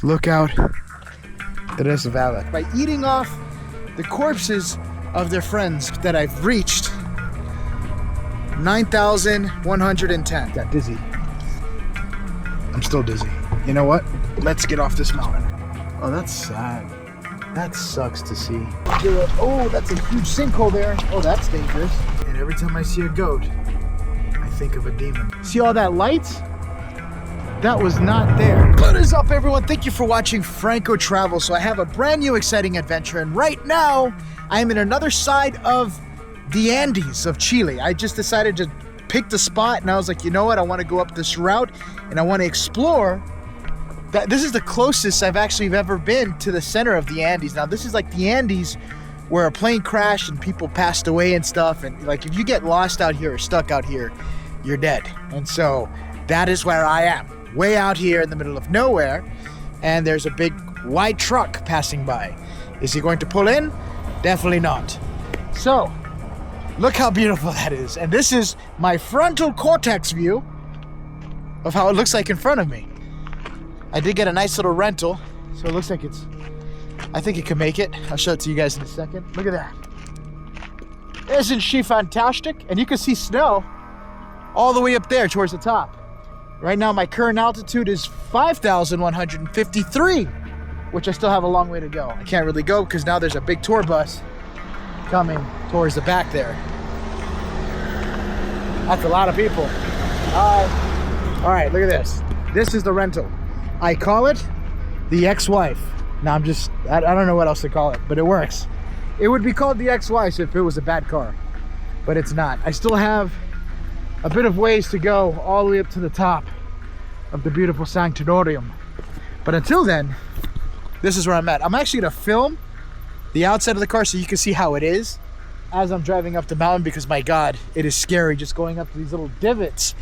Look out Tres Valley. By eating off the corpses of their friends that I've reached 9,110. Got dizzy. I'm still dizzy. You know what? Let's get off this mountain. Oh, that's sad. That sucks to see. Oh, that's a huge sinkhole there. Oh, that's dangerous. And every time I see a goat, I think of a demon. See all that light? That was not there. What is up, everyone? Thank you for watching Franco Travel. So I have a brand new exciting adventure, and right now I am in another side of the Andes of Chile. I just decided to pick the spot, and I was like, you know what? I want to go up this route, and I want to explore. This is the closest I've actually ever been to the center of the Andes. Now, this is like the Andes where a plane crashed and people passed away and stuff. And like, if you get lost out here or stuck out here, you're dead. And so that is where I am, way out here in the middle of nowhere. And there's a big white truck passing by. Is he going to pull in? Definitely not. So look how beautiful that is. And this is my frontal cortex view of how it looks like in front of me. I did get a nice little rental, so it looks like I think it can make it. I'll show it to you guys in a second. Look at that. Isn't she fantastic? And you can see snow all the way up there towards the top. Right now, my current altitude is 5,153, which I still have a long way to go. I can't really go because now there's a big tour bus coming towards the back there. That's a lot of people. All right, look at this. This is the rental. I call it the ex-wife. Now I don't know what else to call it, but it works. It would be called the ex-wife if it was a bad car, but it's not. I still have a bit of ways to go all the way up to the top of the beautiful sanctorium. But until then, this is where I'm at. I'm actually gonna film the outside of the car so you can see how it is as I'm driving up the mountain, because my God, it is scary just going up these little divots,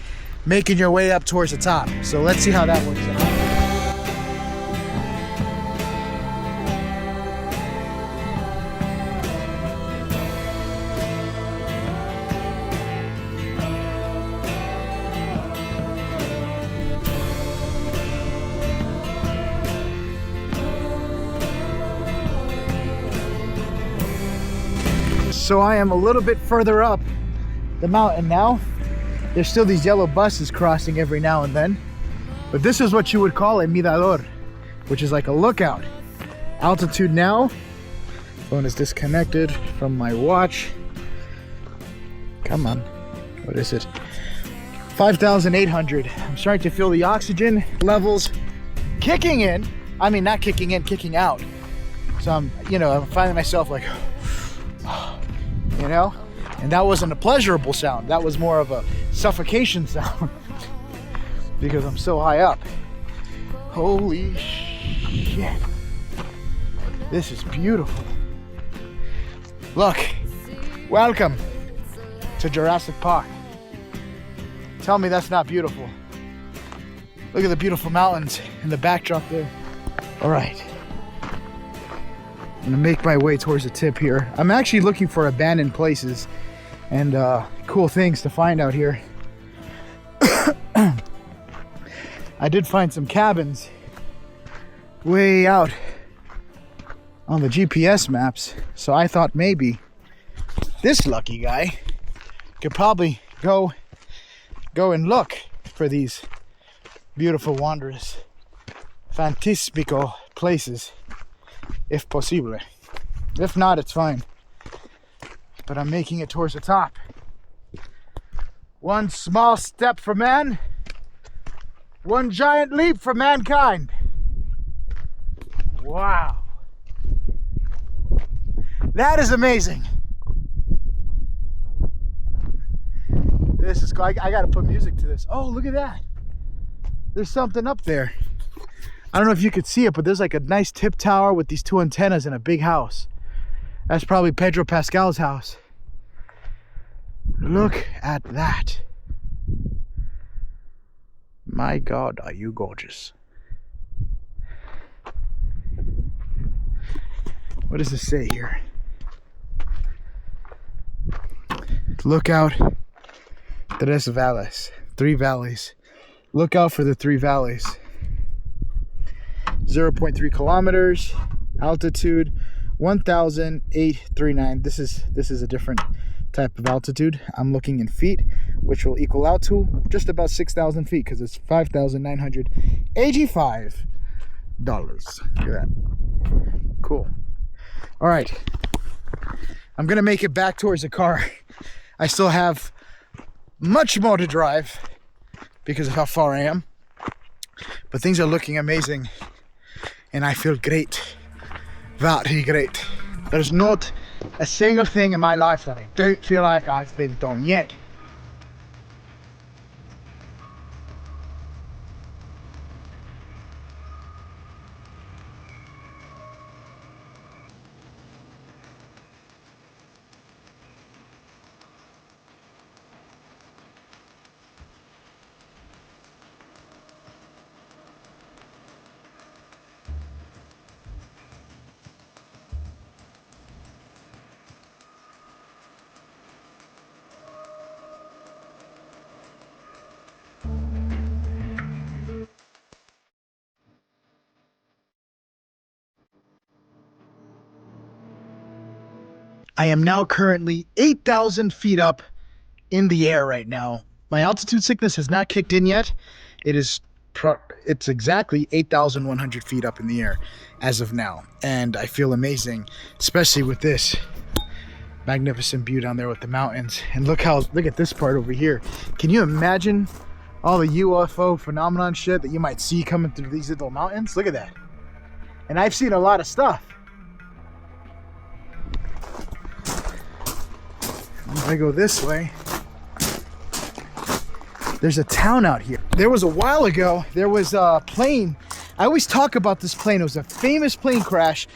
making your way up towards the top. So let's see how that works out. So I am a little bit further up the mountain now. There's still these yellow buses crossing every now and then, but this is what you would call a mirador, which is like a lookout. Altitude now, phone is disconnected from my watch. Come on, what is it? 5,800. I'm starting to feel the oxygen levels kicking in. I mean, not kicking in, kicking out. So I'm finding myself like, and that wasn't a pleasurable sound. That was more of a suffocation sound because I'm so high up. Holy shit. This is beautiful. Look, welcome to Jurassic Park. Tell me that's not beautiful. Look at the beautiful mountains in the backdrop there. All right. I'm gonna make my way towards the tip here. I'm actually looking for abandoned places and cool things to find out here. I did find some cabins way out on the GPS maps, so I thought maybe this lucky guy could probably go and look for these beautiful, wondrous, fantastical places, if possible. If not, it's fine. But I'm making it towards the top. One small step for man, one giant leap for mankind. Wow. That is amazing. This is cool. I gotta put music to this. Oh, look at that. There's something up there. I don't know if you could see it, but there's like a nice tip tower with these two antennas and a big house. That's probably Pedro Pascal's house. Look at that. My God, are you gorgeous. What does this say here? Look out Tres Valles. 3 valleys. Look out for the 3 valleys. 0.3 kilometers. Altitude 1,839. This is a different type of altitude. I'm looking in feet, which will equal out to just about 6,000 feet because it's $5,985. Look at that. Cool. All right. I'm gonna make it back towards the car. I still have much more to drive because of how far I am, but things are looking amazing and I feel great. Very great. There's not a single thing in my life that I don't feel like I've been done yet. I am now currently 8,000 feet up in the air right now. My altitude sickness has not kicked in yet. It's exactly 8,100 feet up in the air as of now. And I feel amazing, especially with this magnificent view down there with the mountains. And look at this part over here. Can you imagine all the UFO phenomenon shit that you might see coming through these little mountains? Look at that. And I've seen a lot of stuff. If I go this way, there's a town out here. There was a while ago, there was a plane. I always talk about this plane. It was a famous plane crash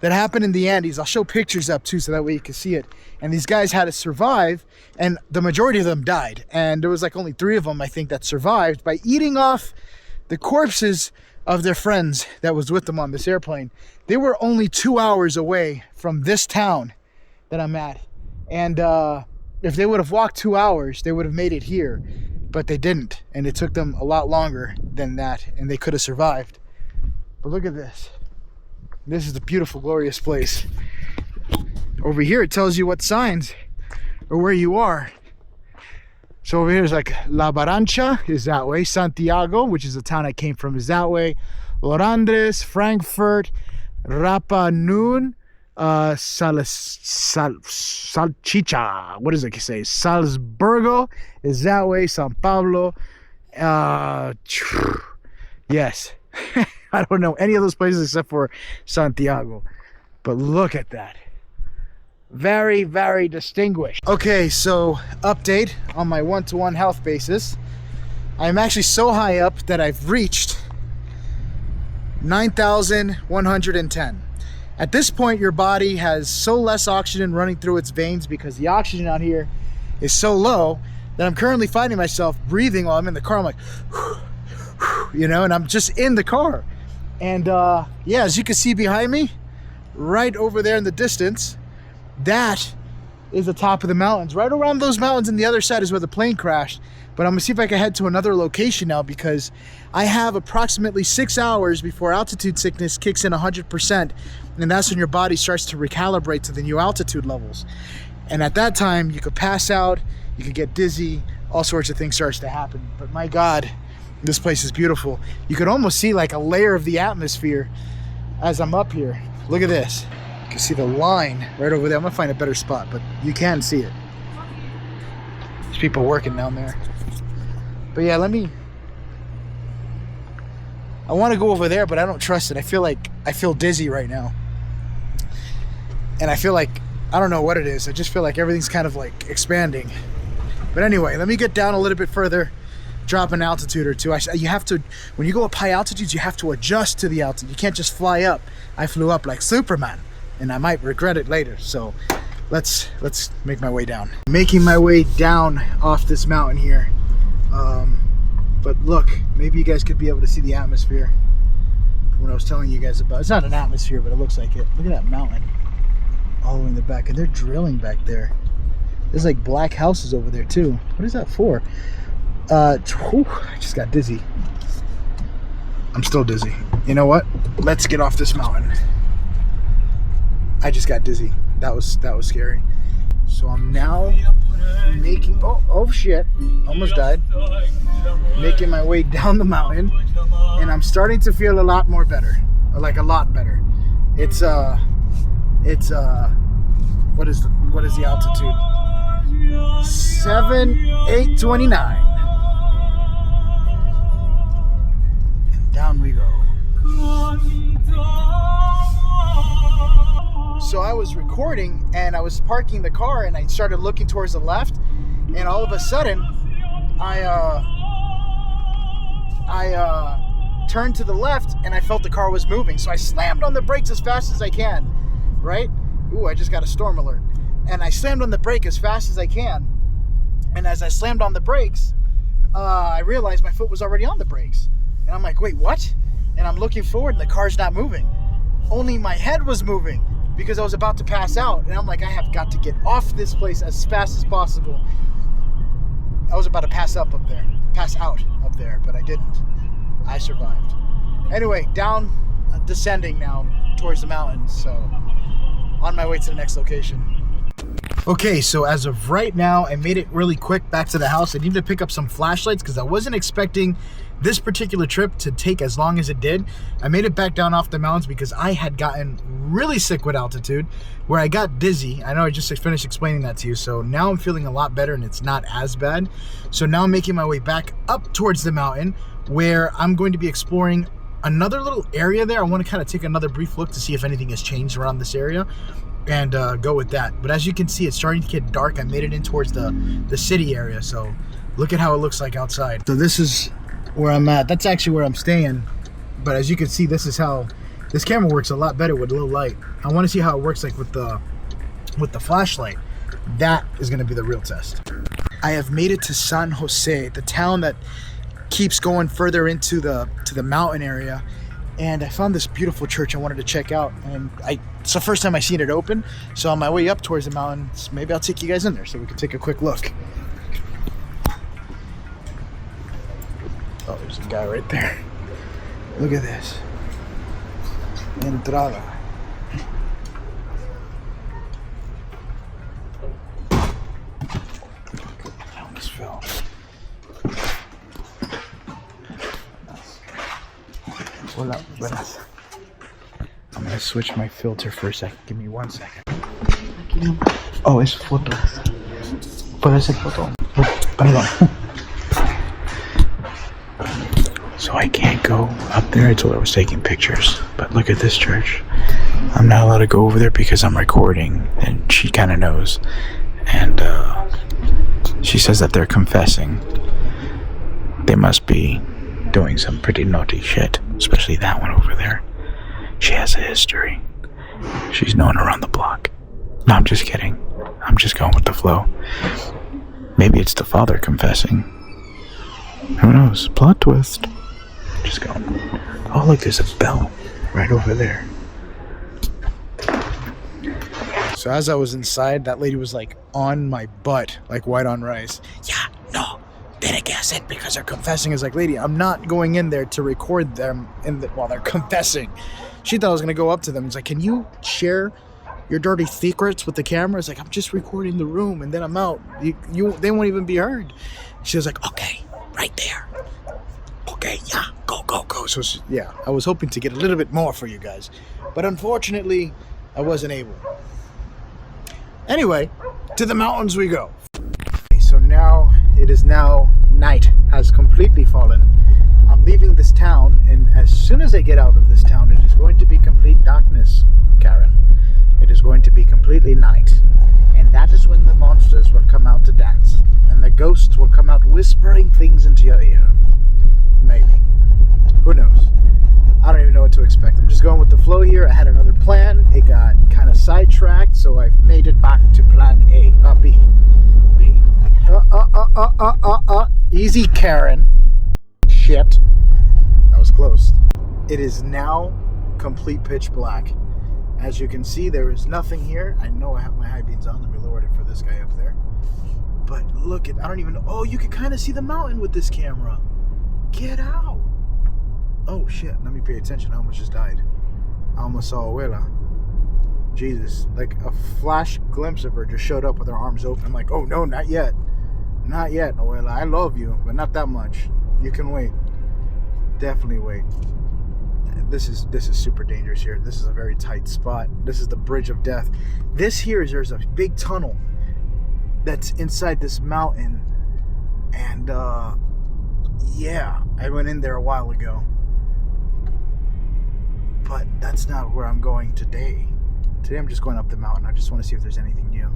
that happened in the Andes. I'll show pictures up too so that way you can see it. And these guys had to survive, and the majority of them died. And there was like only 3 of them, I think, that survived by eating off the corpses of their friends that was with them on this airplane. They were only 2 hours away from this town that I'm at. And if they would have walked 2 hours, they would have made it here. But they didn't. And it took them a lot longer than that. And they could have survived. But look at this. This is a beautiful, glorious place. Over here, it tells you what signs or where you are. So over here is like La Barancha is that way. Santiago, which is the town I came from, is that way. Lorandres, Frankfurt, Rapa Nui, Salchicha, what does it say? Salzburgo is that way. San Pablo, yes. I don't know any of those places except for Santiago, but look at that. Very, very distinguished. Okay, so update on my 1-to-1 health basis. I'm actually so high up that I've reached 9,110. At this point, your body has so less oxygen running through its veins because the oxygen out here is so low that I'm currently finding myself breathing while I'm in the car. I'm like, you know, and I'm just in the car. And yeah, as you can see behind me, right over there in the distance, that is the top of the mountains. Right around those mountains and the other side is where the plane crashed. But I'm gonna see if I can head to another location now because I have approximately 6 hours before altitude sickness kicks in 100%. And that's when your body starts to recalibrate to the new altitude levels. And at that time, you could pass out, you could get dizzy, all sorts of things starts to happen. But my God, this place is beautiful. You could almost see like a layer of the atmosphere as I'm up here. Look at this. You can see the line right over there. I'm gonna find a better spot, but you can see it. There's people working down there. But yeah, I want to go over there, but I don't trust it. I feel dizzy right now. And I feel like, I don't know what it is. I just feel like everything's kind of like expanding. But anyway, let me get down a little bit further, drop an altitude or two. You have to, when you go up high altitudes, you have to adjust to the altitude. You can't just fly up. I flew up like Superman, and I might regret it later. So let's make my way down. Making my way down off this mountain here. But look, maybe you guys could be able to see the atmosphere. What I was telling you guys about. It's not an atmosphere, but it looks like it. Look at that mountain all the way in the back, and they're drilling back there. There's like black houses over there too. What is that for? I just got dizzy. I'm still dizzy. You know what? Let's get off this mountain. I just got dizzy. That was scary. So I'm now making, oh shit, almost died. Making my way down the mountain, and I'm starting to feel a lot more better, like a lot better. It's what is the altitude? 7,829. And down we go. So I was recording and I was parking the car and I started looking towards the left, and all of a sudden I turned to the left and I felt the car was moving. So I slammed on the brakes as fast as I can, right? Ooh, I just got a storm alert. And I slammed on the brake as fast as I can. And as I slammed on the brakes, I realized my foot was already on the brakes. And I'm like, wait, what? And I'm looking forward and the car's not moving. Only my head was moving because I was about to pass out. And I'm like, I have got to get off this place as fast as possible. I was about to pass out up there, but I didn't. I survived. Anyway, down, descending now towards the mountains. So on my way to the next location. Okay, so as of right now, I made it really quick back to the house. I needed to pick up some flashlights because I wasn't expecting this particular trip to take as long as it did. I made it back down off the mountains because I had gotten really sick with altitude, where I got dizzy. I know I just finished explaining that to you. So now I'm feeling a lot better and it's not as bad. So now I'm making my way back up towards the mountain, where I'm going to be exploring another little area there. I want to kind of take another brief look to see if anything has changed around this area and go with that. But as you can see, it's starting to get dark. I made it in towards the city area. So look at how it looks like outside. So this is where I'm at. That's actually where I'm staying. But as you can see, this is how this camera works a lot better with low light. I want to see how it works like with the flashlight. That is going to be the real test. I have made it to San Jose, the town that keeps going further into the mountain area, and I found this beautiful church I wanted to check out, and it's the first time I've seen it open. So on my way up towards the mountains, maybe I'll take you guys in there so we can take a quick look. Oh, there's a guy right there. Look at this. Entrada. I almost fell. Hola, buenas. I'm gonna switch my filter for a second. Give me 1 second. Oh, es fotos. Puede ser foto. Perdón. So I can't go up there. I told her I was taking pictures. But look at this church. I'm not allowed to go over there because I'm recording, and she kind of knows. And she says that they're confessing. They must be doing some pretty naughty shit. Especially that one over there. She has a history. She's known around the block. No, I'm just kidding. I'm just going with the flow. Maybe it's the father confessing. Who knows? Plot twist. Just going. Oh, look, there's a bell right over there. So as I was inside, that lady was like on my butt, like white on rice. Yeah, no. Tiene que hacer because they're confessing. Is like, lady, I'm not going in there to record them while they're confessing. She thought I was gonna go up to them. It's like, can you share your dirty secrets with the camera? It's like, I'm just recording the room and then I'm out. They won't even be heard. She was like, okay, right there. Okay, yeah, go. So yeah, I was hoping to get a little bit more for you guys, but unfortunately, I wasn't able. Anyway, to the mountains we go. So now it is night has completely fallen. I'm leaving this town, and as soon as I get out of this town, it is going to be complete darkness, Karen. It is going to be completely night, and that is when the monsters will come out to dance, and the ghosts will come out whispering things into your ear. Maybe. Who knows? I don't even know what to expect. I'm just going with the flow here. I had another plan. It got kind of sidetracked, so I've made it back to plan B. Easy, Karen. Shit. That was close. It is now complete pitch black. As you can see, there is nothing here. I know I have my high beams on. Let me lower it for this guy up there. But look at, I don't even know. Oh, you can kind of see the mountain with this camera. Get out. Oh shit, let me pay attention. I almost just died. I almost saw Abuela. Jesus, like a flash glimpse of her just showed up with her arms open. I'm like, oh no, not yet. Not yet, Abuela. I love you, but not that much. You can wait. Definitely wait. This is super dangerous here. This is a very tight spot. This is the bridge of death. This here is, there's a big tunnel that's inside this mountain. And yeah, I went in there a while ago. But that's not where I'm going today. Today I'm just going up the mountain. I just want to see if there's anything new.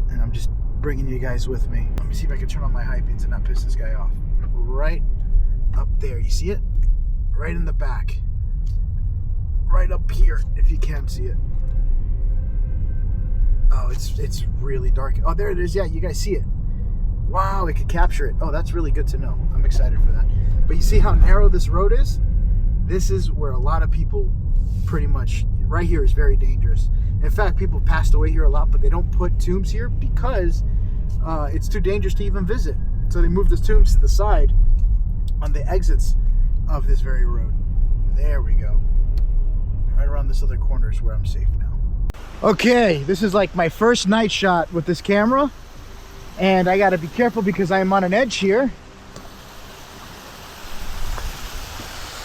And I'm just bringing you guys with me. Let me see if I can turn on my high beams and not piss this guy off. Right up there. You see it? Right in the back. Right up here, if you can see it. Oh, it's really dark. Oh, there it is. Yeah, you guys see it. Wow, it could capture it. Oh, that's really good to know. I'm excited for that. But you see how narrow this road is? This is where a lot of people pretty much, right here is very dangerous. In fact, people passed away here a lot, but they don't put tombs here because it's too dangerous to even visit. So they move the tombs to the side on the exits of this very road. There we go. Right around this other corner is where I'm safe now. Okay, this is like my first night shot with this camera. And I gotta be careful because I'm on an edge here.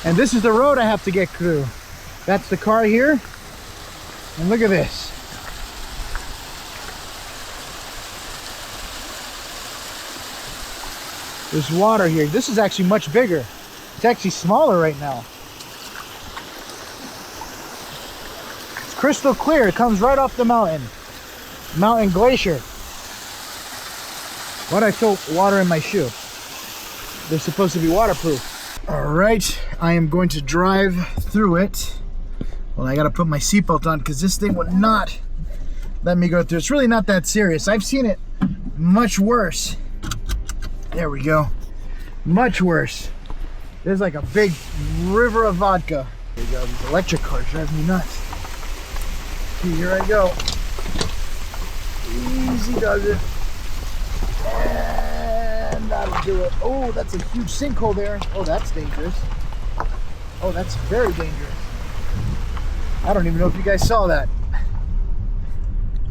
And this is the road I have to get through. That's the car here. And look at this. There's water here. This is actually much bigger. It's actually smaller right now. It's crystal clear. It comes right off the mountain. Mountain glacier. Why'd I throw water in my shoe? They're supposed to be waterproof. All right, I am going to drive through it. Well, I gotta put my seatbelt on because this thing would not let me go through. It's really not that serious. I've seen it much worse. There we go. Much worse. There's like a big river of vodka. There you go. These electric cars drive me nuts. Okay, here I go. Easy does it. And that'll do it. Oh, that's a huge sinkhole there. Oh, that's dangerous. Oh, that's very dangerous. I don't even know if you guys saw that.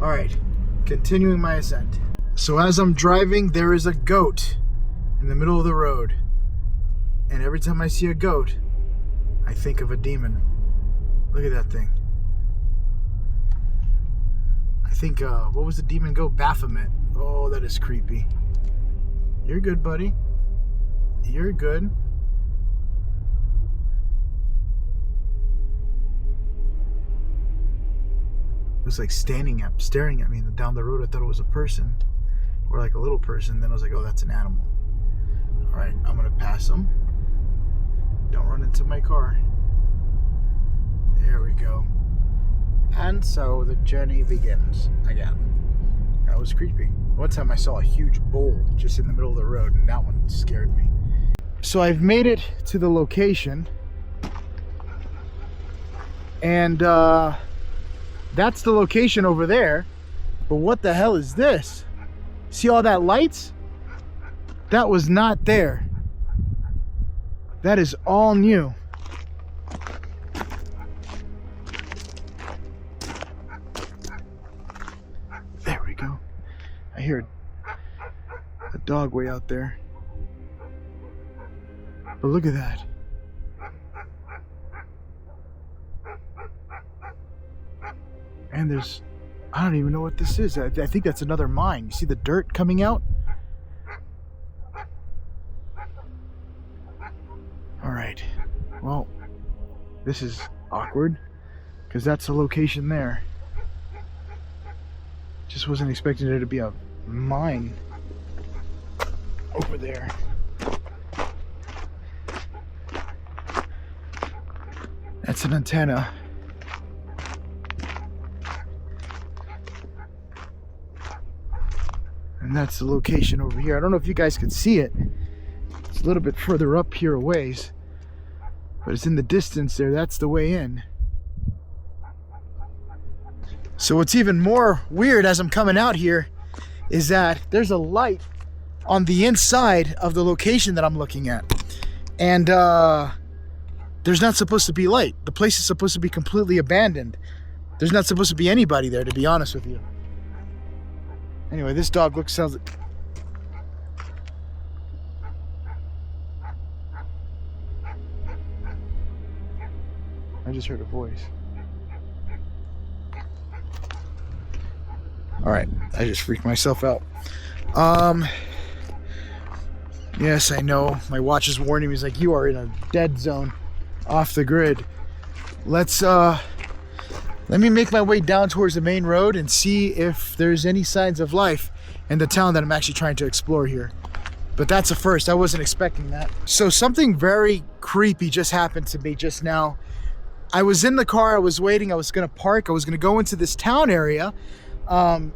All right, continuing my ascent. So as I'm driving, there is a goat in the middle of the road. And every time I see a goat, I think of a demon. Look at that thing. I think, what was the demon goat? Baphomet. Oh, that is creepy. You're good, buddy. You're good. It was like staring at me down the road. I thought it was a person, or like a little person. Then I was like, oh, that's an animal. All right, I'm gonna pass them. Don't run into my car. There we go. And so the journey begins again. That was creepy. One time I saw a huge bull just in the middle of the road, and that one scared me. So I've made it to the location, and that's the location over there. But what the hell is this? See all that lights? That was not there. That is all new. There we go. I hear a dog way out there. But look at that. And there's, I don't even know what this is. I think that's another mine. You see the dirt coming out? All right. Well, this is awkward because that's the location there. Just wasn't expecting there to be a mine over there. That's an antenna. And that's the location over here. I don't know if you guys can see it. It's a little bit further up here a ways, but it's in the distance there. That's the way in. So what's even more weird as I'm coming out here is that there's a light on the inside of the location that I'm looking at. And there's not supposed to be light. The place is supposed to be completely abandoned. There's not supposed to be anybody there, to be honest with you. Anyway, this dog sounds like... I just heard a voice. All right, I just freaked myself out. Yes, I know. My watch is warning me. He's like, you are in a dead zone, off the grid. Let me make my way down towards the main road and see if there's any signs of life in the town that I'm actually trying to explore here. But that's a first. I wasn't expecting that. So something very creepy just happened to me just now. I was in the car. I was waiting. I was going to park. I was going to go into this town area. I'm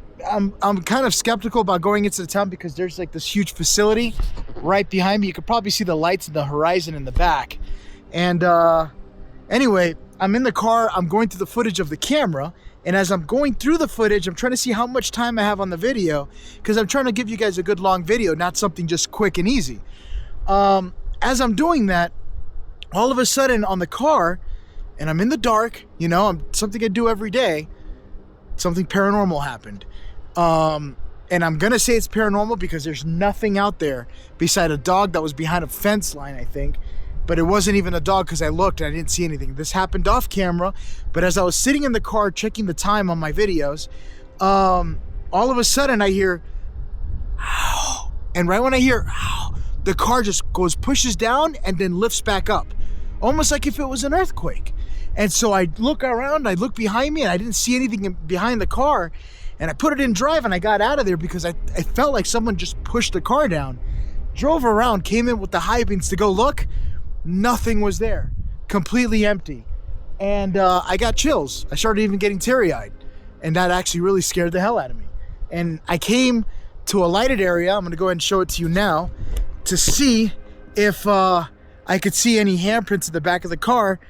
kind of skeptical about going into the town because there's like this huge facility right behind me. You could probably see the lights in the horizon in the back. And anyway, I'm in the car. I'm going through the footage of the camera. And as I'm going through the footage, I'm trying to see how much time I have on the video because I'm trying to give you guys a good long video, not something just quick and easy. As I'm doing that, all of a sudden on the car, and I'm in the dark, you know, something I do every day, something paranormal happened. And I'm gonna say it's paranormal because there's nothing out there beside a dog that was behind a fence line, I think. But it wasn't even a dog because I looked and I didn't see anything. This happened off camera, but as I was sitting in the car checking the time on my videos, all of a sudden I hear, ow. And right when I hear, ow, the car just pushes down and then lifts back up, almost like if it was an earthquake. And so I look around, I look behind me, and I didn't see anything behind the car. And I put it in drive, and I got out of there because I felt like someone just pushed the car down. Drove around, came in with the high beams to go look. Nothing was there. Completely empty. And I got chills. I started even getting teary-eyed. And that actually really scared the hell out of me. And I came to a lighted area. I'm going to go ahead and show it to you now to see if I could see any handprints in the back of the car.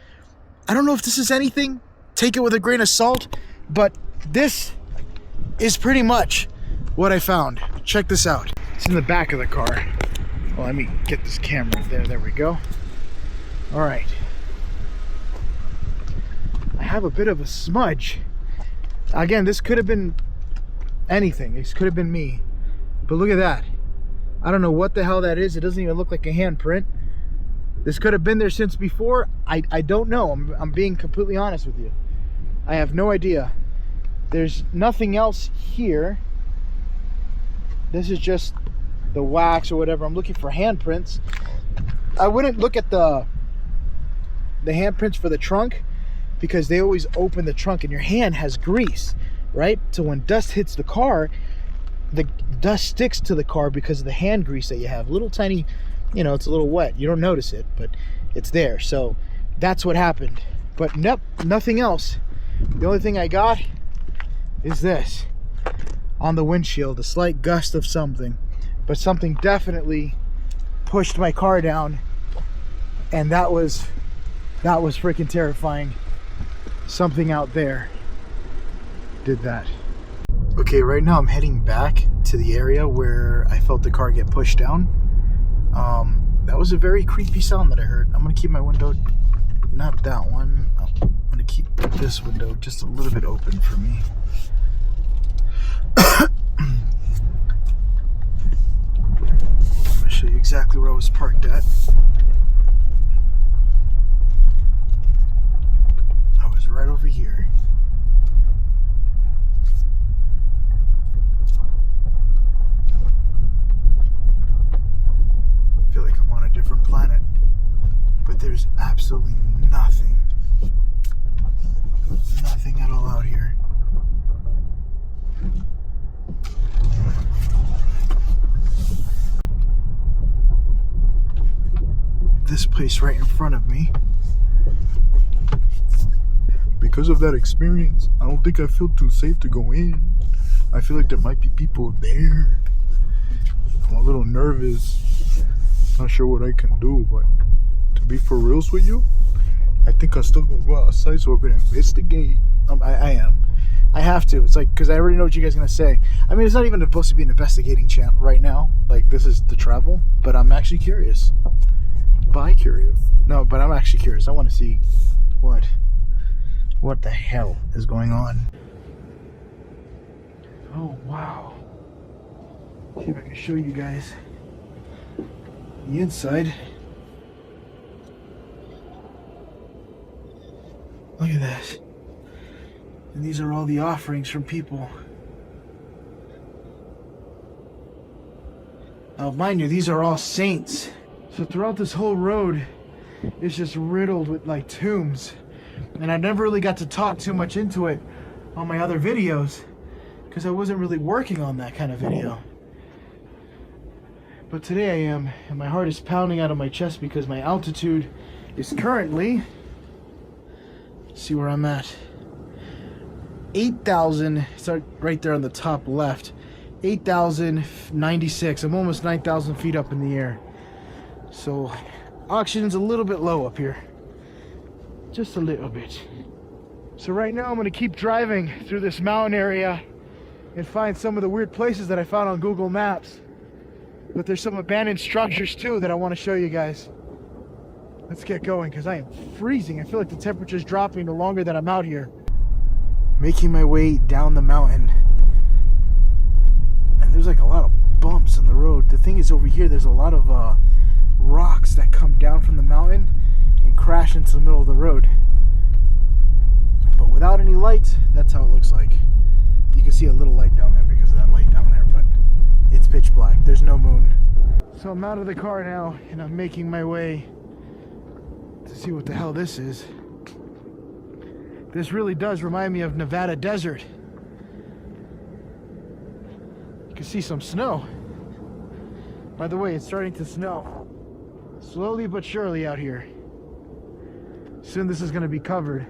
I don't know if this is anything. Take it with a grain of salt. But this is pretty much what I found. Check this out. It's in the back of the car. Well, let me get this camera there. There we go. All right. I have a bit of a smudge. Again, this could have been anything. This could have been me. But look at that. I don't know what the hell that is. It doesn't even look like a handprint. This could have been there since before. I don't know. I'm being completely honest with you. I have no idea. There's nothing else here. This is just the wax or whatever. I'm looking for handprints. I wouldn't look at the handprints for the trunk because they always open the trunk and your hand has grease, right? So when dust hits the car, the dust sticks to the car because of the hand grease that you have. Little tiny, you know, it's a little wet. You don't notice it, but it's there. So that's what happened. But nope, nothing else. The only thing I got is this on the windshield, a slight gust of something, but something definitely pushed my car down, and that was freaking terrifying. Something out there did that. Okay, right now I'm heading back to the area where I felt the car get pushed down. That was a very creepy sound that I heard. I'm gonna keep my window, not that one, I'm gonna keep this window just a little bit open for me. I'm gonna show you exactly where I was parked at. I was right over here. I feel like I'm on a different planet, but there's absolutely nothing at all out here. This place right in front of me. Because of that experience, I don't think I feel too safe to go in. I feel like there might be people there. I'm a little nervous. Not sure what I can do, but to be for reals with you, I think I'm still gonna go outside so I can investigate. I am. I have to. It's like, because I already know what you guys are gonna say. I mean, it's not even supposed to be an investigating channel right now. Like, this is the travel, but I'm actually curious. bi-curious. No, but I'm actually curious. I want to see what the hell is going on. Oh, wow. See if I can show you guys the inside. Look at this. And these are all the offerings from people. Now, mind you, these are all saints. So throughout this whole road, it's just riddled with like tombs. And I never really got to talk too much into it on my other videos because I wasn't really working on that kind of video. But today I am, and my heart is pounding out of my chest because my altitude is currently, see where I'm at, 8,000, start right there on the top left, 8,096. I'm almost 9,000 feet up in the air. So oxygen's a little bit low up here. Just a little bit. So right now I'm going to keep driving through this mountain area and find some of the weird places that I found on Google Maps. But there's some abandoned structures too that I want to show you guys. Let's get going because I am freezing. I feel like the temperature's dropping the longer that I'm out here. Making my way down the mountain. And there's like a lot of bumps in the road. The thing is, over here there's a lot of rocks that come down from the mountain and crash into the middle of the road. But without any light, that's how it looks like. You can see a little light down there because of that light down there, but it's pitch black. There's no moon. So I'm out of the car now and I'm making my way to see what the hell this is. This really does remind me of Nevada desert. You can see some snow. By the way, it's starting to snow. Slowly but surely out here. Soon this is going to be covered.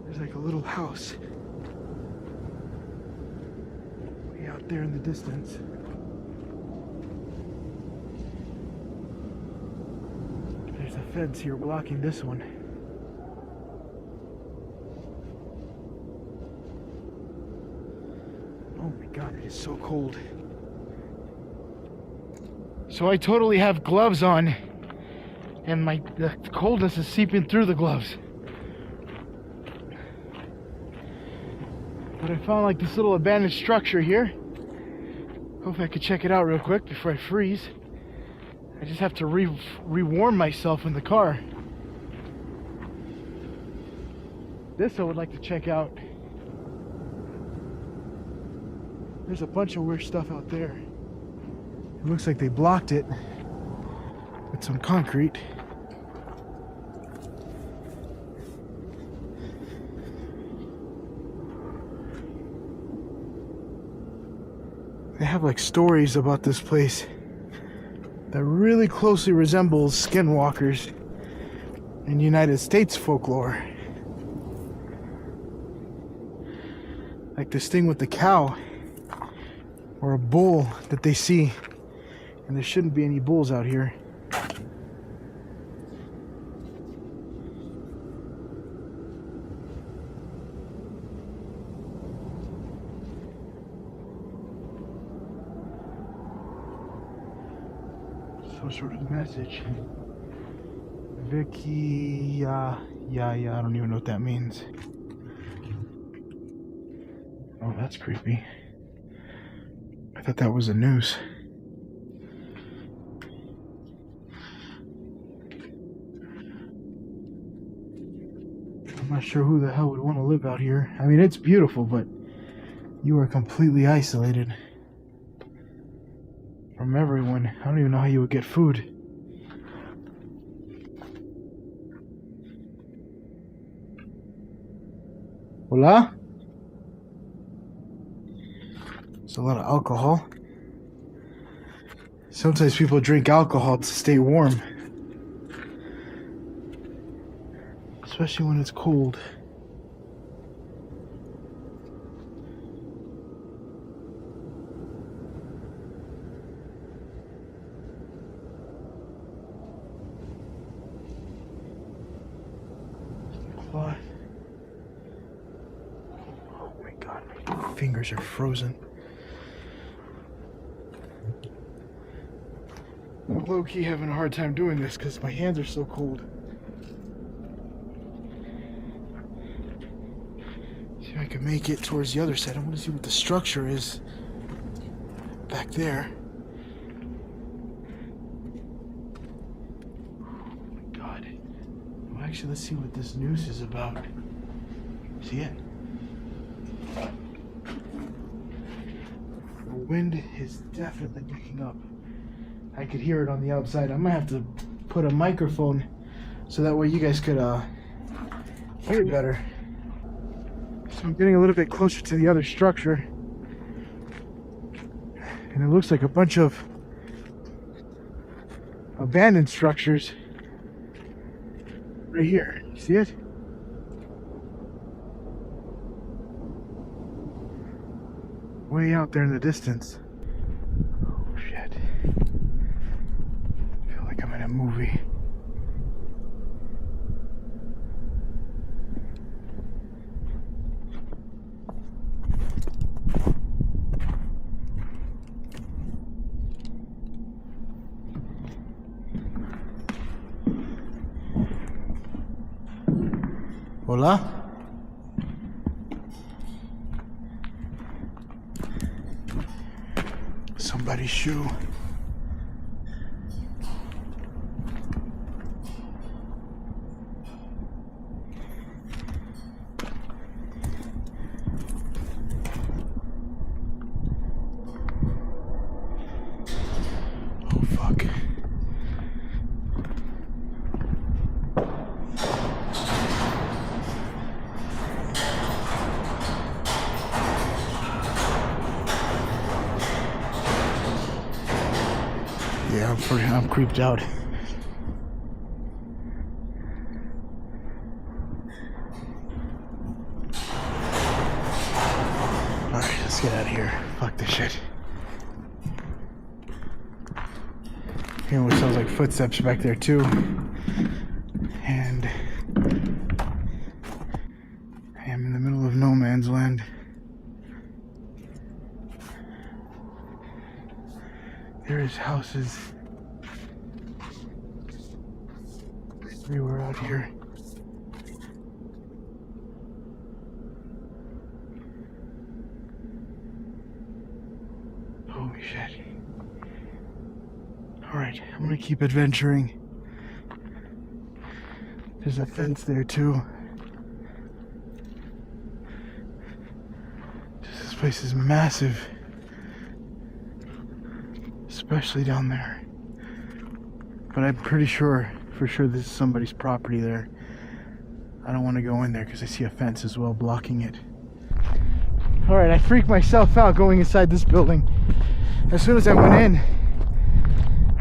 There's like a little house way out there in the distance. There's a fence here blocking this one. Oh my God, it is so cold. So I totally have gloves on and the coldness is seeping through the gloves. But I found like this little abandoned structure here. Hopefully I could check it out real quick before I freeze. I just have to re-warm myself in the car. This I would like to check out. There's a bunch of weird stuff out there. It looks like they blocked it with some concrete. They have like stories about this place that really closely resembles skinwalkers in United States folklore. Like this thing with the cow or a bull that they see, and there shouldn't be any bulls out here. Some sort of message. Vicky, yeah, I don't even know what that means. Oh, that's creepy. I thought that was a noose. I'm not sure who the hell would want to live out here. I mean, it's beautiful, but you are completely isolated from everyone. I don't even know how you would get food. Hola? There's a lot of alcohol. Sometimes people drink alcohol to stay warm. Especially when it's cold. Cloth. Oh my God, my fingers are frozen. I'm low-key having a hard time doing this because my hands are so cold. See if I can make it towards the other side. I want to see what the structure is back there. Oh my God. Well, actually, let's see what this noose is about. See it? The wind is definitely picking up. I could hear it on the outside. I might have to put a microphone so that way you guys could hear it better. So I'm getting a little bit closer to the other structure. And it looks like a bunch of abandoned structures right here. See it? Way out there in the distance. Oh shit. I feel like I'm in a movie. Hola? Somebody's shoe. Oh fuck. Yeah, I'm creeped out. Alright, let's get out of here. Fuck this shit. Hearing what sounds like footsteps back there too. And I am in the middle of no man's land. There's houses everywhere out here. Holy shit. Alright, I'm gonna keep adventuring. There's a fence there too. This place is massive. Especially down there. But I'm pretty sure, for sure, this is somebody's property there. I don't want to go in there because I see a fence as well blocking it. Alright, I freaked myself out going inside this building. As soon as I went in,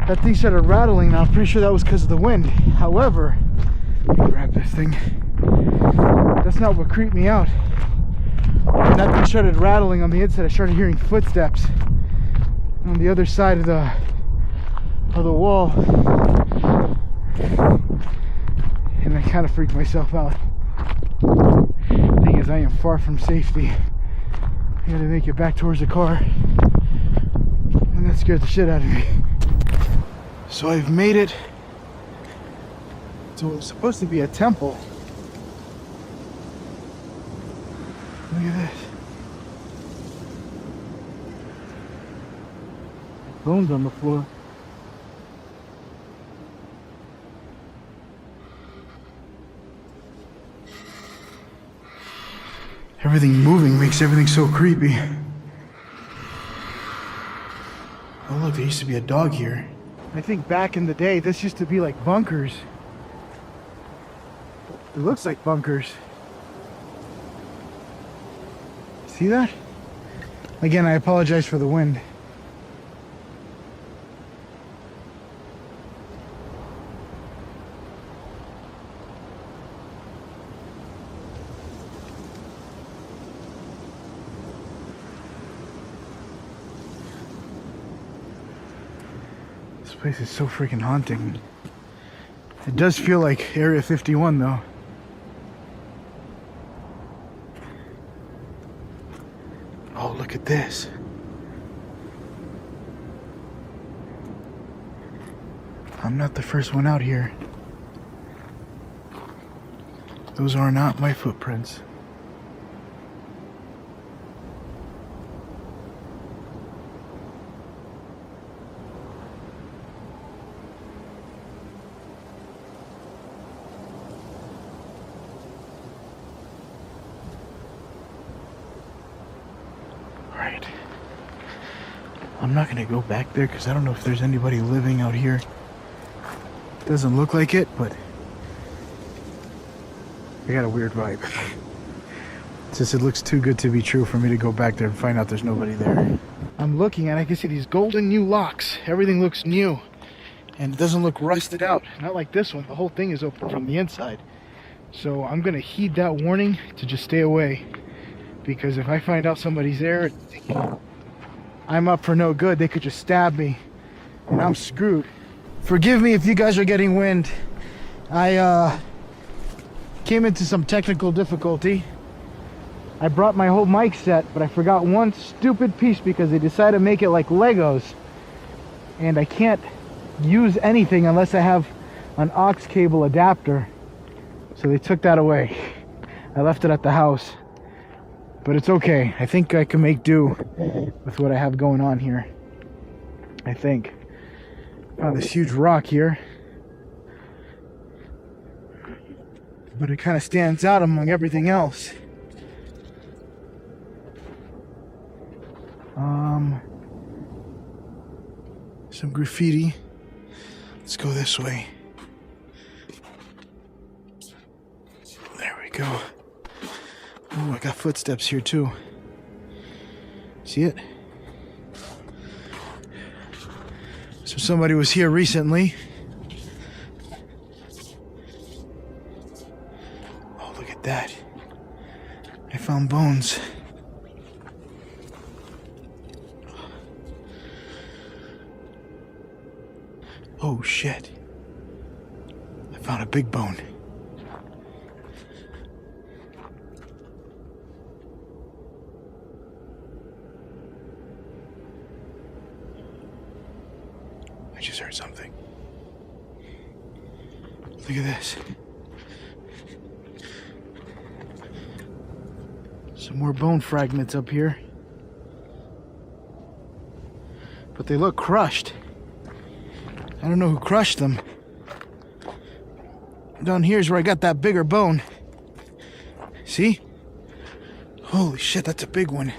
that thing started rattling, and I'm pretty sure that was because of the wind. However, let me grab this thing. That's not what creeped me out. When that thing started rattling on the inside, I started hearing footsteps on the other side of the wall, and I kind of freaked myself out. Thing is, I am far from safety. I gotta make it back towards the car, and that scared the shit out of me. So I've made it to what's supposed to be a temple. Look at this. Bones on the floor. Everything moving makes everything so creepy. Oh look, there used to be a dog here. I think back in the day this used to be like bunkers. It looks like bunkers. See that? Again, I apologize for the wind. This place is so freaking haunting. It does feel like Area 51 though. Oh this. I'm not the first one out here. Those are not my footprints. Alright. I'm not gonna go back there because I don't know if there's anybody living out here. Doesn't look like it, but I got a weird vibe. It's just, it looks too good to be true for me to go back there and find out there's nobody there. I'm looking and I can see these golden new locks. Everything looks new and it doesn't look rusted out. Not like this one. The whole thing is open from the inside. So I'm gonna heed that warning to just stay away, because if I find out somebody's there, I'm up for no good. They could just stab me and I'm screwed. Forgive me if you guys are getting wind. I came into some technical difficulty. I brought my whole mic set, but I forgot one stupid piece because they decided to make it like Legos. And I can't use anything unless I have an aux cable adapter. So they took that away. I left it at the house. But it's okay. I think I can make do with what I have going on here. I think. Found this huge rock here, but it kind of stands out among everything else. Some graffiti. Let's go this way. There we go. Oh, I got footsteps here too. See it? So somebody was here recently. Oh, look at that. I found bones. Oh, shit. I found a big bone. I just heard something. Look at this. Some more bone fragments up here. But they look crushed. I don't know who crushed them. Down here's where I got that bigger bone. See? Holy shit, that's a big one.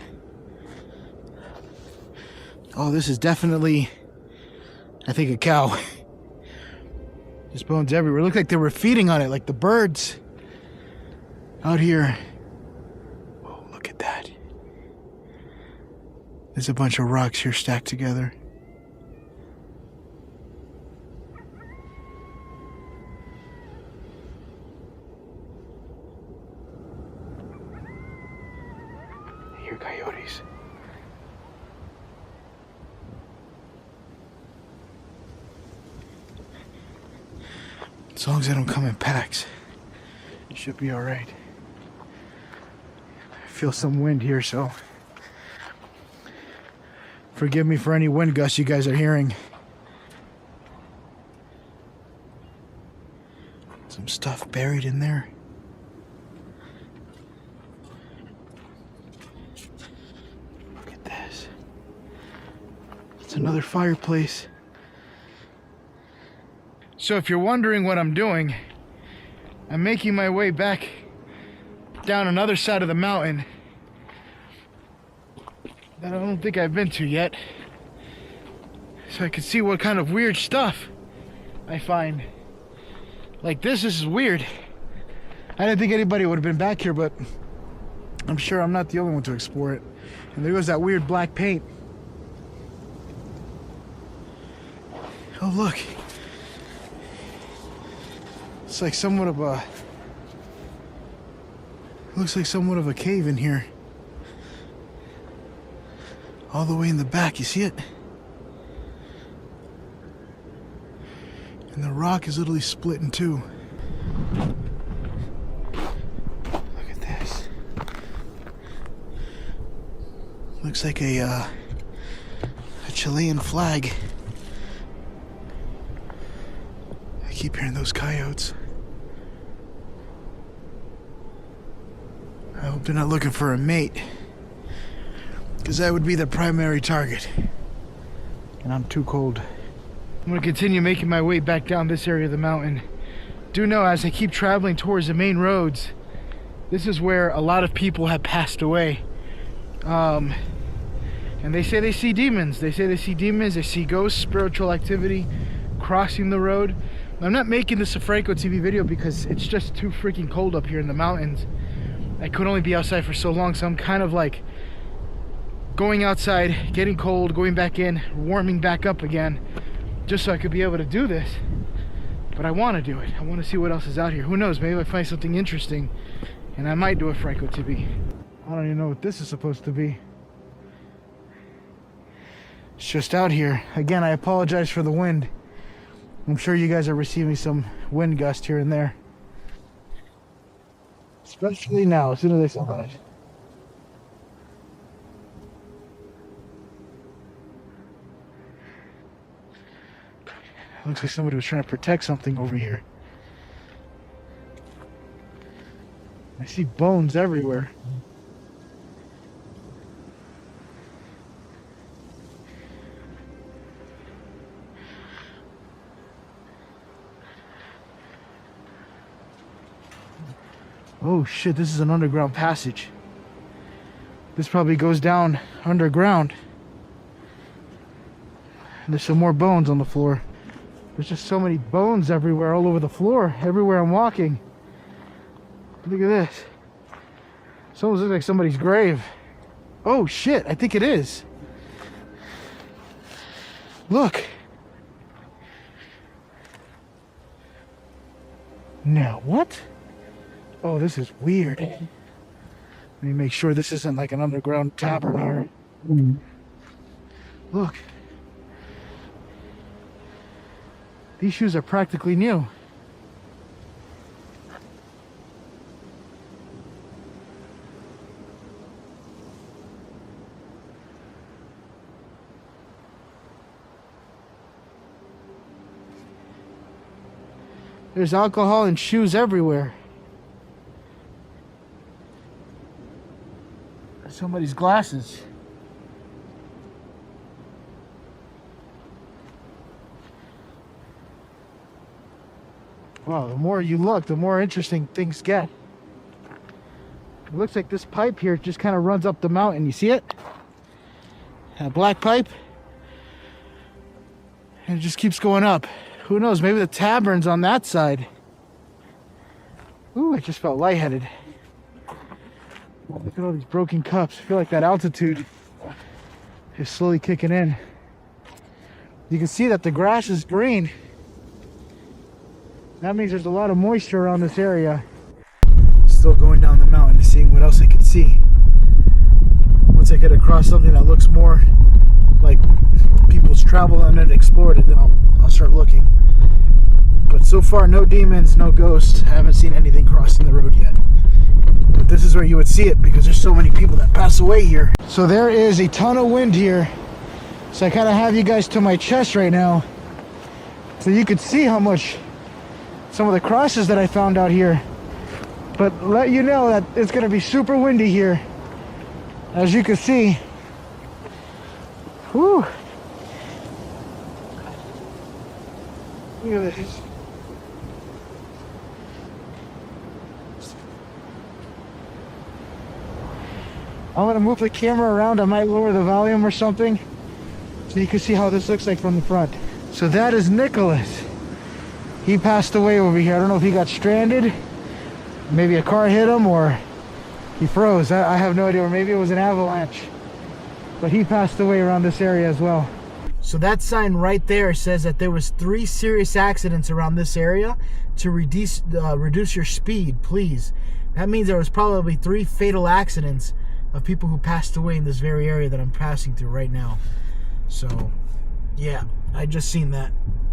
Oh, this is definitely, I think, a cow. There's bones everywhere. It looked like they were feeding on it, like the birds out here. Oh, look at that. There's a bunch of rocks here stacked together. I hear coyotes. As long as they don't come in packs, it should be all right. I feel some wind here, so forgive me for any wind gusts you guys are hearing. Some stuff buried in there. Look at this. It's another fireplace. So if you're wondering what I'm doing, I'm making my way back down another side of the mountain that I don't think I've been to yet, so I can see what kind of weird stuff I find. Like this is weird. I didn't think anybody would have been back here, but I'm sure I'm not the only one to explore it. And there goes that weird black paint. Oh look. It's like somewhat of a, looks like somewhat of a cave in here. All the way in the back, you see it? And the rock is literally split in two. Look at this. Looks Looks like a Chilean flag. I keep hearing those coyotes. I hope they're not looking for a mate, because that would be the primary target. And I'm too cold. I'm gonna continue making my way back down this area of the mountain. Do know, as I keep traveling towards the main roads, this is where a lot of people have passed away. And they say they see demons. They say they see demons, they see ghosts, spiritual activity crossing the road. I'm not making this a Franco TV video because it's just too freaking cold up here in the mountains. I could only be outside for so long, so I'm kind of like going outside, getting cold, going back in, warming back up again, just so I could be able to do this. But I want to do it. I want to see what else is out here. Who knows, maybe I find something interesting and I might do a Franco TV. I don't even know what this is supposed to be. It's just out here. Again, I apologize for the wind. I'm sure you guys are receiving some wind gust here and there. Especially now, as soon as I saw it. Looks like somebody was trying to protect something over here. I see bones everywhere. Oh shit, this is an underground passage. This probably goes down underground. And there's some more bones on the floor. There's just so many bones everywhere, all over the floor, everywhere I'm walking. Look at this. This almost looks like somebody's grave. Oh shit, I think it is. Look. Now, what? Oh, this is weird. Let me make sure this isn't like an underground tavern here. Look. These shoes are practically new. There's alcohol and shoes everywhere. Somebody's glasses. Wow, the more you look, the more interesting things get. It looks like this pipe here just kind of runs up the mountain. You see it? A black pipe. And it just keeps going up. Who knows? Maybe the tavern's on that side. Ooh, I just felt lightheaded. Look at all these broken cups. I feel like that altitude is slowly kicking in. You can see that the grass is green. That means there's a lot of moisture around this area. Still going down the mountain to seeing what else I could see. Once I get across something that looks more like people's travel and then explored it, then I'll start looking. But so far, no demons, no ghosts. I haven't seen anything crossing the road yet. But this is where you would see it because there's so many people that pass away here. So there is a ton of wind here. So I kind of have you guys to my chest right now. So you could see how much some of the crosses that I found out here. But let you know that it's going to be super windy here. As you can see. Whew. Look at this. I'm going to move the camera around. I might lower the volume or something so you can see how this looks like from the front. So that is Nicholas. He passed away over here. I don't know if he got stranded. Maybe a car hit him or he froze. I have no idea. Or maybe it was an avalanche. But he passed away around this area as well. So that sign right there says that there was 3 serious accidents around this area. To reduce your speed, please. That means there was probably 3 fatal accidents of people who passed away in this very area that I'm passing through right now. So yeah, I just seen that.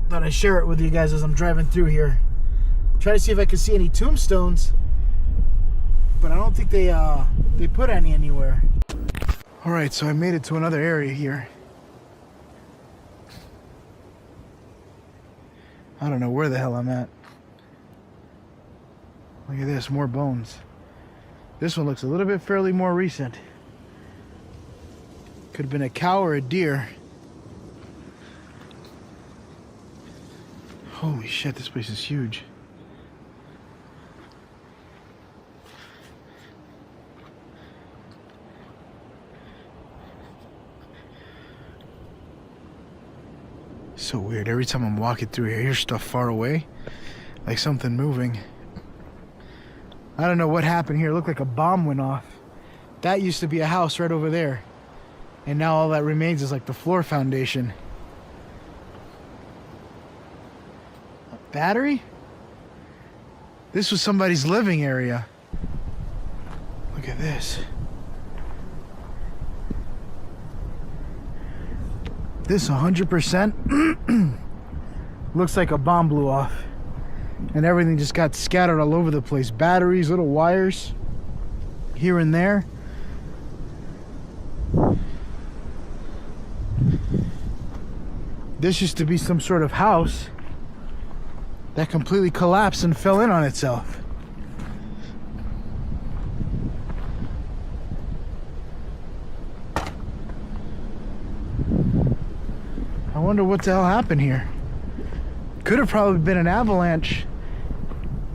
Thought I'd share it with you guys as I'm driving through here. Try to see if I can see any tombstones, but I don't think they put any anywhere. All right, so I made it to another area here. I don't know where the hell I'm at. Look at this, more bones. This one looks a little bit fairly more recent. Could have been a cow or a deer. Holy shit, this place is huge. So weird. Every time I'm walking through here, I hear stuff far away, like something moving. I don't know what happened here. It looked like a bomb went off. That used to be a house right over there, and now all that remains is like the floor foundation. A battery? This was somebody's living area. Look at this. This 100% looks like a bomb blew off and everything just got scattered all over the place. Batteries, little wires here and there. This used to be some sort of house that completely collapsed and fell in on itself. I wonder what the hell happened here. Could have probably been an avalanche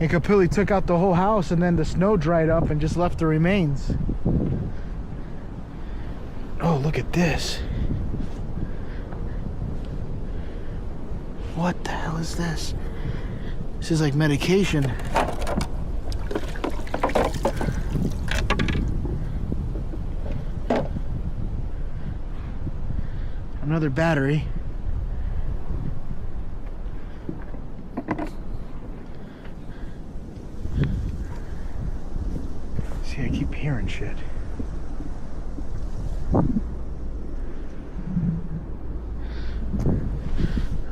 and completely took out the whole house, and then the snow dried up and just left the remains. Oh, look at this. What the hell is this? This is like medication. Another battery. See, I keep hearing shit.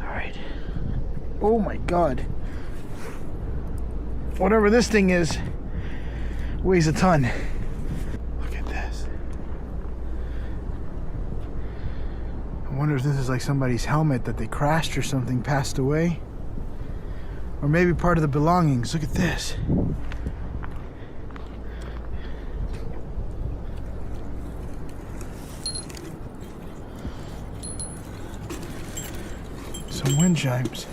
Alright. Oh my god. Whatever this thing is weighs a ton. Look at this. I wonder if this is like somebody's helmet that they crashed or something, passed away. Or maybe part of the belongings. Look at this. Some wind chimes.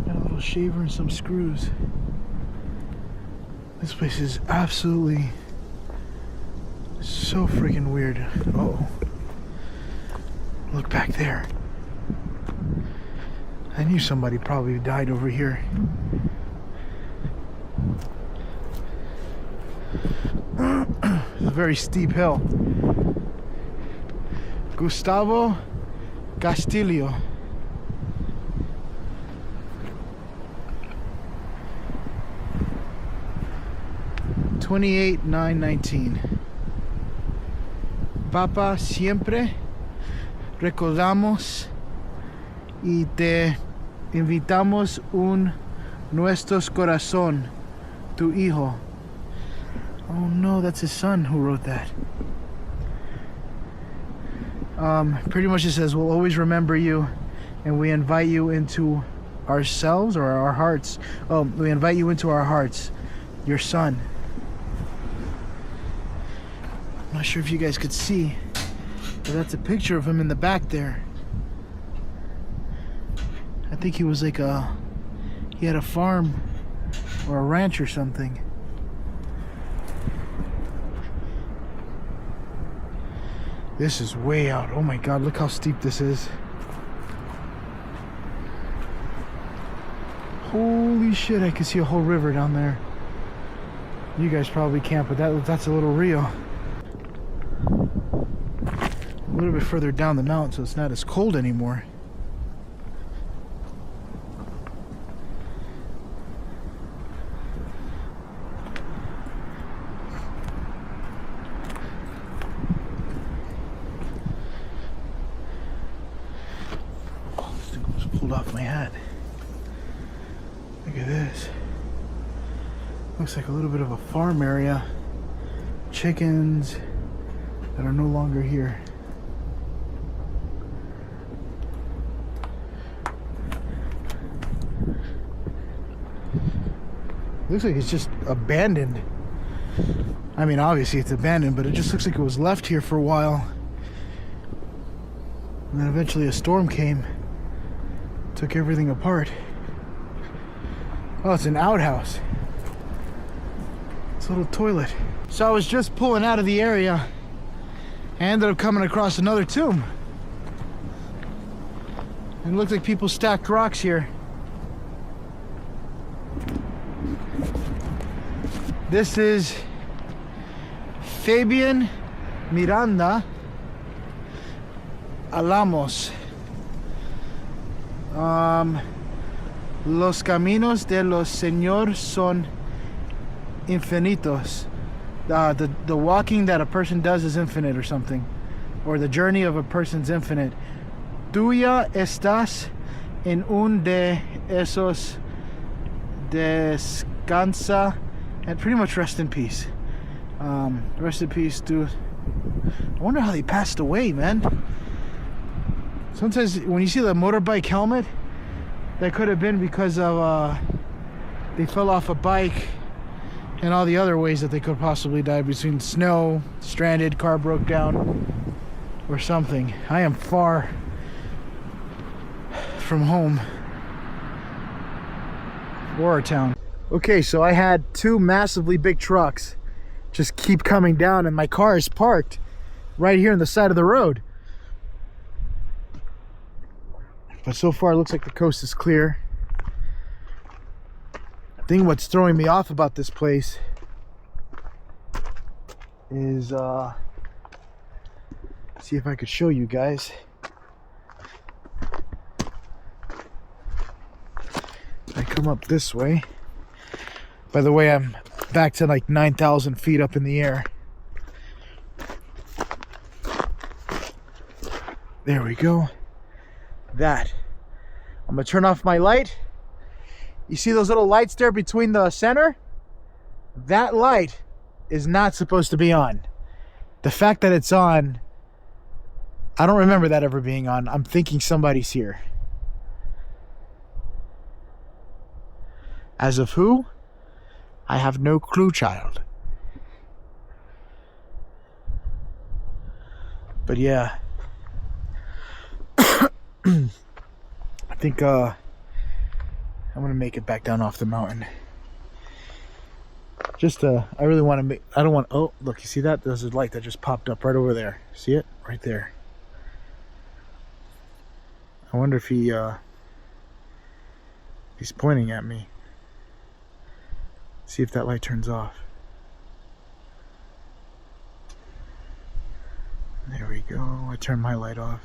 Got a little shaver and some screws. This place is absolutely so freaking weird. Uh-oh. Look back there. I knew somebody probably died over here. It's a very steep hill. Gustavo Castillo. $28,919. Papa, siempre recordamos y te invitamos un nuestros corazón, tu hijo. Oh no, that's his son who wrote that. Pretty much it says, we'll always remember you and we invite you into ourselves or our hearts. Oh, we invite you into our hearts, your son. I'm not sure if you guys could see, but that's a picture of him in the back there. I think he was like he had a farm or a ranch or something. This is way out. Oh my god, look how steep this is. Holy shit, I can see a whole river down there. You guys probably can't, but that's a little real. A little bit further down the mountain, so it's not as cold anymore. Looks like a little bit of a farm area. Chickens that are no longer here. Looks like it's just abandoned. I mean, obviously it's abandoned, but it just looks like it was left here for a while. And then eventually a storm came, took everything apart. Oh, it's an outhouse. It's a little toilet. So I was just pulling out of the area. I ended up coming across another tomb. And it looked like people stacked rocks here. This is Fabian Miranda Alamos. Los caminos de los Señor son infinitos. The walking that a person does is infinite or something. Or the journey of a person's infinite. Tú ya estás en un de esos. Descansa. And pretty much rest in peace. Rest in peace, dude. I wonder how they passed away, man. Sometimes when you see the motorbike helmet, that could have been because of they fell off a bike and all the other ways that they could possibly die, between snow, stranded, car broke down, or something. I am far from home or our town. Okay, so I had two massively big trucks just keep coming down, and my car is parked right here on the side of the road. But so far it looks like the coast is clear. I think what's throwing me off about this place is see if I could show you guys. I come up this way. By the way, I'm back to like 9,000 feet up in the air. There we go. That. I'm gonna turn off my light. You see those little lights there between the center? That light is not supposed to be on. The fact that it's on, I don't remember that ever being on. I'm thinking somebody's here. As of who? I have no clue, child. But yeah. I think I'm gonna make it back down off the mountain. Just I really want to make, I don't want, oh look, you see that? There's a light that just popped up right over there. See it? Right there. I wonder if he's pointing at me. See if that light turns off. There we go. I turned my light off.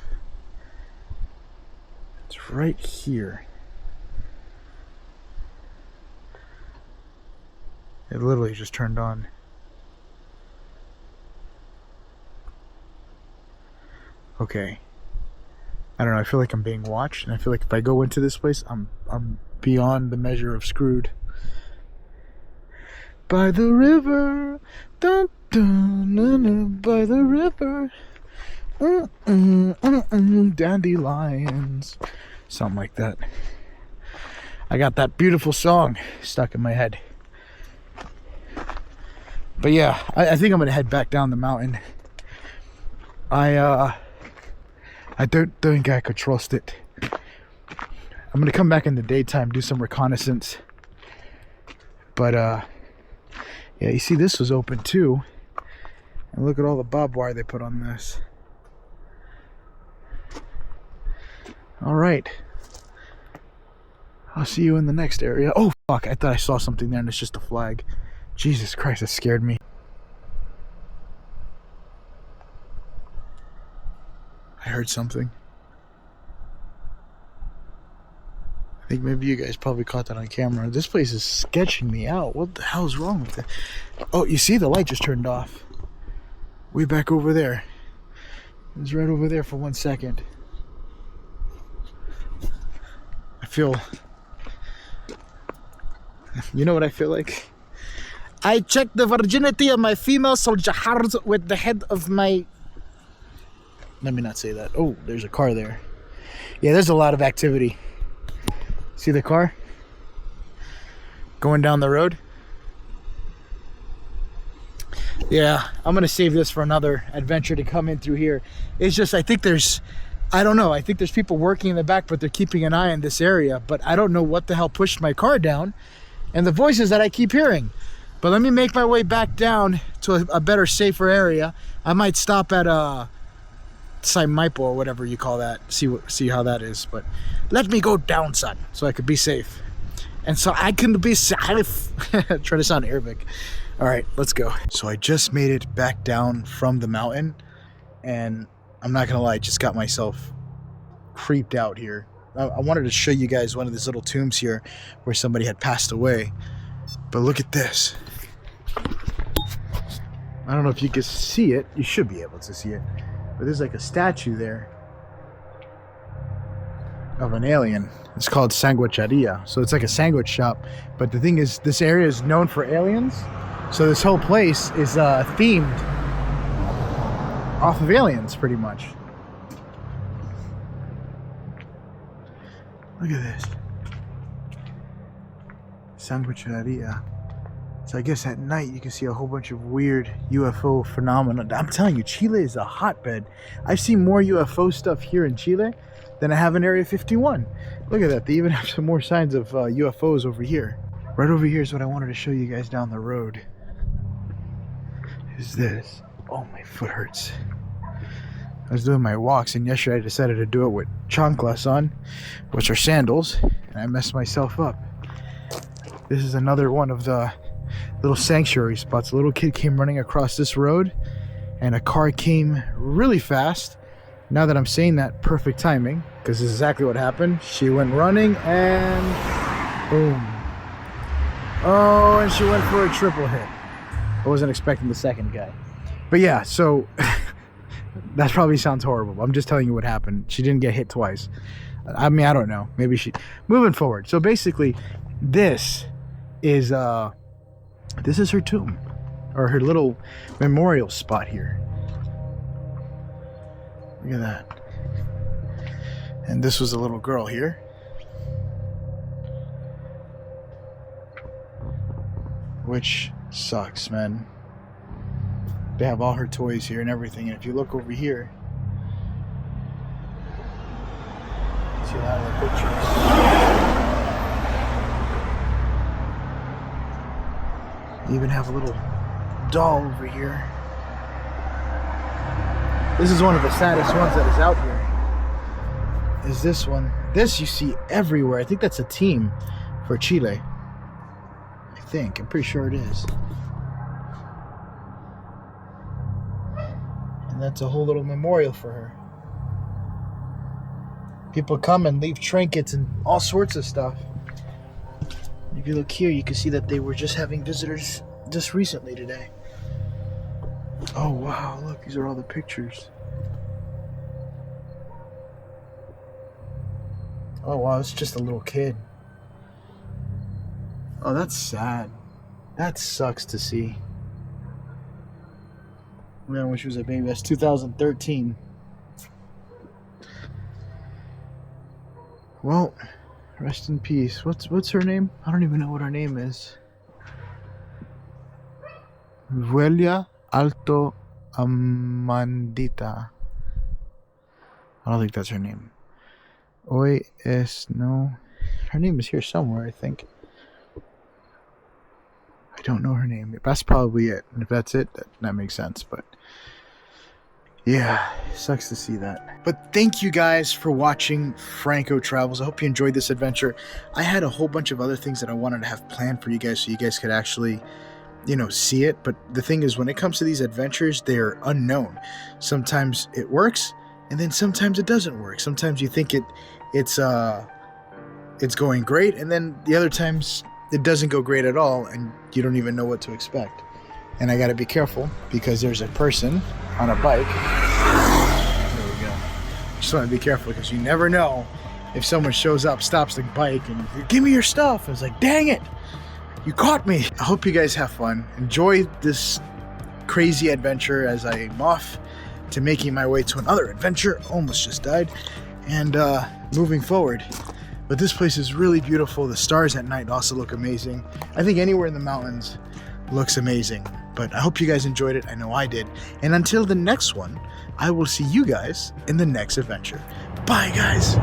It's right here. It literally just turned on. Okay. I don't know, I feel like I'm being watched, and I feel like if I go into this place, I'm beyond the measure of screwed. By the river, dun, dun, dun, dun, by the river, dandelions, something like that. I got that beautiful song stuck in my head. But yeah, I think I'm gonna head back down the mountain. I don't think I could trust it. I'm gonna come back in the daytime, do some reconnaissance. But yeah, you see this was open too. And look at all the barbed wire they put on this. Alright. I'll see you in the next area. Oh fuck, I thought I saw something there and it's just a flag. Jesus Christ, that scared me. I heard something. I think maybe you guys probably caught that on camera. This place is sketching me out. What the hell is wrong with it? Oh, you see the light just turned off. Way back over there. It was right over there for 1 second. I feel... You know what I feel like? I checked the virginity of my female soldier heart with the head of my... Let me not say that. Oh, there's a car there. Yeah, there's a lot of activity. See the car? Going down the road? Yeah, I'm going to save this for another adventure to come in through here. It's just, I think there's... I don't know. I think there's people working in the back, but they're keeping an eye on this area. But I don't know what the hell pushed my car down and the voices that I keep hearing. But let me make my way back down to a better, safer area. I might stop at Saimaipo or whatever you call that. See how that is. But let me go down, son, so I could be safe. And so I can be safe. Try to sound Arabic. All right, let's go. So I just made it back down from the mountain, and I'm not gonna lie, I just got myself creeped out here. I wanted to show you guys one of these little tombs here where somebody had passed away. But look at this. I don't know if you can see it. You should be able to see it. But there's like a statue there of an alien. It's called Sanguicheria. So it's like a sandwich shop. But the thing is, this area is known for aliens. So this whole place is themed off of aliens, pretty much. Look at this. Sanguicheria. So I guess at night you can see a whole bunch of weird UFO phenomena. I'm telling you, Chile is a hotbed. I've seen more UFO stuff here in Chile than I have in Area 51. Look at that. They even have some more signs of UFOs over here. Right over here is what I wanted to show you guys down the road. Is this. Oh, my foot hurts. I was doing my walks, and yesterday I decided to do it with chanclas on, which are sandals, and I messed myself up. This is another one of the little sanctuary spots. A little kid came running across this road, and a car came really fast. Now that I'm saying that, perfect timing, because this is exactly what happened. She went running, and boom. Oh, and she went for a triple hit. I wasn't expecting the second guy. But yeah, so that probably sounds horrible. I'm just telling you what happened. She didn't get hit twice. I mean, I don't know. Maybe she... Moving forward. So basically, this is her tomb. Or her little memorial spot here. Look at that. And this was a little girl here. Which sucks, man. They have all her toys here and everything. And if you look over here, see a lot of the pictures. You even have a little doll over here. This is one of the saddest ones that is out here. Is this one. This you see everywhere. I think that's a team for Chile. I'm pretty sure it is. And that's a whole little memorial for her. People come and leave trinkets and all sorts of stuff. If you look here, you can see that they were just having visitors just recently today. Oh wow, look, these are all the pictures. Oh wow, it's just a little kid. Oh, that's sad. That sucks to see. Man, when she was a baby. That's 2013. Well, rest in peace. What's her name? I don't even know what her name is. Vuelia Alto Amandita. I don't think that's her name. Hoy es no. Her name is here somewhere, I think. I don't know her name. That's probably it. And if that's it, that makes sense. But yeah, sucks to see that. But thank you guys for watching Franco Travels. I hope you enjoyed this adventure. I had a whole bunch of other things that I wanted to have planned for you guys so you guys could actually, see it. But the thing is, when it comes to these adventures, they're unknown. Sometimes it works, and then sometimes it doesn't work. Sometimes you think it's going great, and then the other times it doesn't go great at all, and you don't even know what to expect. And I gotta be careful because there's a person on a bike. There we go. Just want to be careful because you never know if someone shows up, stops the bike, and give me your stuff. I was like, dang it! You caught me. I hope you guys have fun. Enjoy this crazy adventure as I'm off to making my way to another adventure. Almost just died. And moving forward. But this place is really beautiful. The stars at night also look amazing. I think anywhere in the mountains looks amazing. But I hope you guys enjoyed it. I know I did. And until the next one, I will see you guys in the next adventure. Bye, guys.